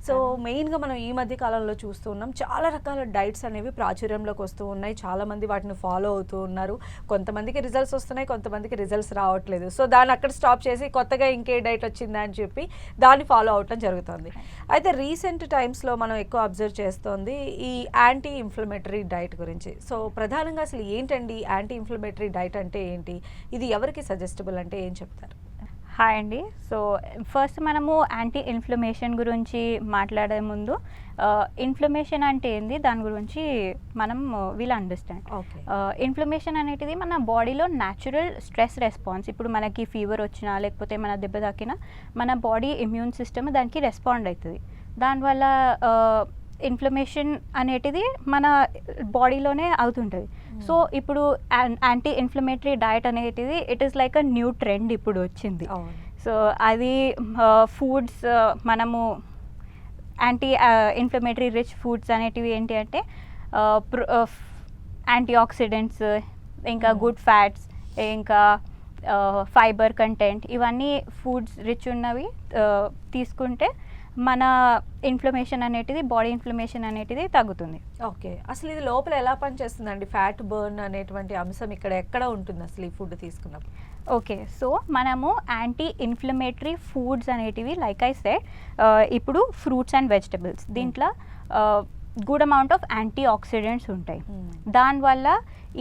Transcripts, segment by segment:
So మెయిన్గా మనం ఈ మధ్య కాలంలో చూస్తూ ఉన్నాం, చాలా రకాల డైట్స్ అనేవి ప్రాచుర్యంలోకి వస్తూ ఉన్నాయి. చాలామంది వాటిని ఫాలో అవుతూ ఉన్నారు. కొంతమందికి రిజల్ట్స్ వస్తున్నాయి, కొంతమందికి రిజల్ట్స్ రావట్లేదు. సో దాన్ని అక్కడ స్టాప్ చేసి కొత్తగా ఇంకే డైట్ వచ్చిందా అని చెప్పి దాన్ని ఫాలో అవటం జరుగుతుంది. అయితే రీసెంట్ టైమ్స్లో మనం ఎక్కువ అబ్జర్వ్ చేస్తోంది ఈ యాంటీ ఇన్ఫ్లమేటరీ డైట్ గురించి. సో ప్రధానంగా అసలు ఏంటండి యాంటీ ఇన్ఫ్లమేటరీ డైట్ అంటే ఏంటి, ఇది ఎవరికి సజెస్టబుల్ అంటే ఏం చెప్తారు? హాయ్ అండి. సో ఫస్ట్ మనము యాంటీ ఇన్ఫ్లమేషన్ గురించి మాట్లాడే ముందు ఇన్ఫ్లమేషన్ అంటే ఏంది దాని గురించి మనం వీల్ అండర్స్టాండ్. ఇన్ఫ్లమేషన్ అనేటిది మన బాడీలో న్యాచురల్ స్ట్రెస్ రెస్పాన్స్. ఇప్పుడు మనకి ఫీవర్ వచ్చినా లేకపోతే మన దెబ్బ తాకినా మన బాడీ ఇమ్యూన్ సిస్టమ్ దానికి రెస్పాండ్ అవుతుంది. దానివల్ల ఇన్ఫ్లమేషన్ అనేటిది మన బాడీలోనే అవుతుంటుంది. సో ఇప్పుడు యాంటీ ఇన్ఫ్లమేటరీ డయట్ అనేటిది it is like a new trend ఇప్పుడు వచ్చింది. సో అది ఫుడ్స్ మనము యాంటీ ఇన్ఫ్లమేటరీ రిచ్ ఫుడ్స్ అనేటివి ఏంటి అంటే యాంటీ ఆక్సిడెంట్స్, ఇంకా గుడ్ ఫ్యాట్స్, ఇంకా ఫైబర్ కంటెంట్, ఇవన్నీ ఫుడ్స్ రిచ్ ఉన్నవి తీసుకుంటే మన ఇన్ఫ్లమేషన్ అనేటిది, బాడీ ఇన్ఫ్లమేషన్ అనేటిది తగ్గుతుంది. ఓకే, అసలు ఇది లోపల ఎలా పనిచేస్తుందండి? ఫ్యాట్ బర్న్ అనేటువంటి అంశం ఇక్కడ ఎక్కడ ఉంటుంది అసలు ఈ ఫుడ్ తీసుకున్నప్పుడు? ఓకే, సో మనము యాంటీ ఇన్ఫ్లమేటరీ ఫుడ్స్ అనేటివి లైక్ ఐ సెడ్ ఇప్పుడు ఫ్రూట్స్ అండ్ వెజిటబుల్స్, దీంట్లో good amount of antioxidants ఉంటాయి. దానివల్ల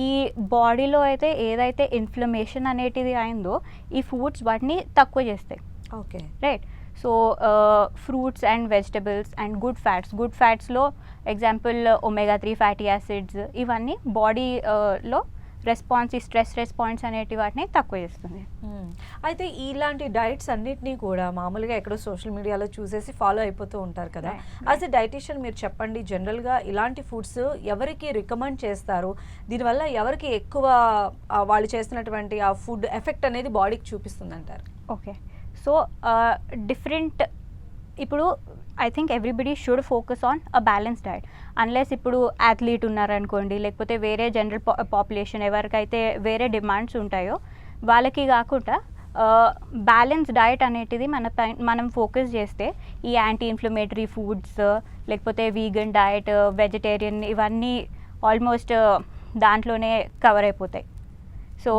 ఈ బాడీలో అయితే ఏదైతే ఇన్ఫ్లమేషన్ అనేటిది అయిందో ఈ ఫుడ్స్ వాటిని తక్కువ చేస్తాయి. Okay, right. So fruits and vegetables and good ఫ్యాట్స్లో ఎగ్జాంపుల్ ఒమేగా 3 ఫ్యాటీ యాసిడ్స్, ఇవన్నీ బాడీలో రెస్పాన్స్, ఈ స్ట్రెస్ రెస్పాన్స్ అనేటి వాటిని తక్కువ చేస్తుంది. అయితే ఇలాంటి డైట్స్ అన్నిటినీ కూడా మామూలుగా ఎక్కడో సోషల్ మీడియాలో చూసేసి ఫాలో అయిపోతూ ఉంటారు కదా. యాజ్ ఎ డైటీషియన్ మీరు చెప్పండి, జనరల్గా ఇలాంటి ఫుడ్స్ ఎవరికి రికమెండ్ చేస్తారు? దీనివల్ల ఎవరికి ఎక్కువ వాళ్ళు చేస్తున్నటువంటి ఆ ఫుడ్ ఎఫెక్ట్ అనేది బాడీకి చూపిస్తుంది అంటారు? ఓకే, సో డిఫరెంట్, ఇప్పుడు I think everybody should focus on a balance diet. Unless ఇప్పుడు అథ్లీట్ ఉన్నారనుకోండి, లేకపోతే వేరే జనరల్ పాపులేషన్ ఎవరికైతే వేరే డిమాండ్స్ ఉంటాయో వాళ్ళకి కాకుండా బ్యాలెన్స్ డైట్ అనేటిది మనం ఫోకస్ చేస్తే ఈ యాంటీ ఇన్ఫ్లమేటరీ ఫుడ్స్, లేకపోతే వీగన్ డైట్, వెజిటేరియన్, ఇవన్నీ ఆల్మోస్ట్ దాంట్లోనే కవర్ అయిపోతాయి. సో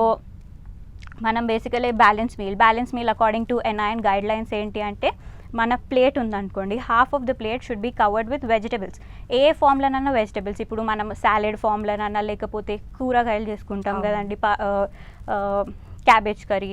మనం basically balance meal according to NIN guidelines ఏంటి అంటే, మన ప్లేట్ ఉందనుకోండి, half of the plate should be covered with vegetables. ఏ ఫామ్లోనన్నా వెజిటబుల్స్, ఇప్పుడు మనం సాలెడ్ ఫామ్లోనన్నా లేకపోతే కూరగాయలు చేసుకుంటాం కదండి, క్యాబేజ్ కర్రీ,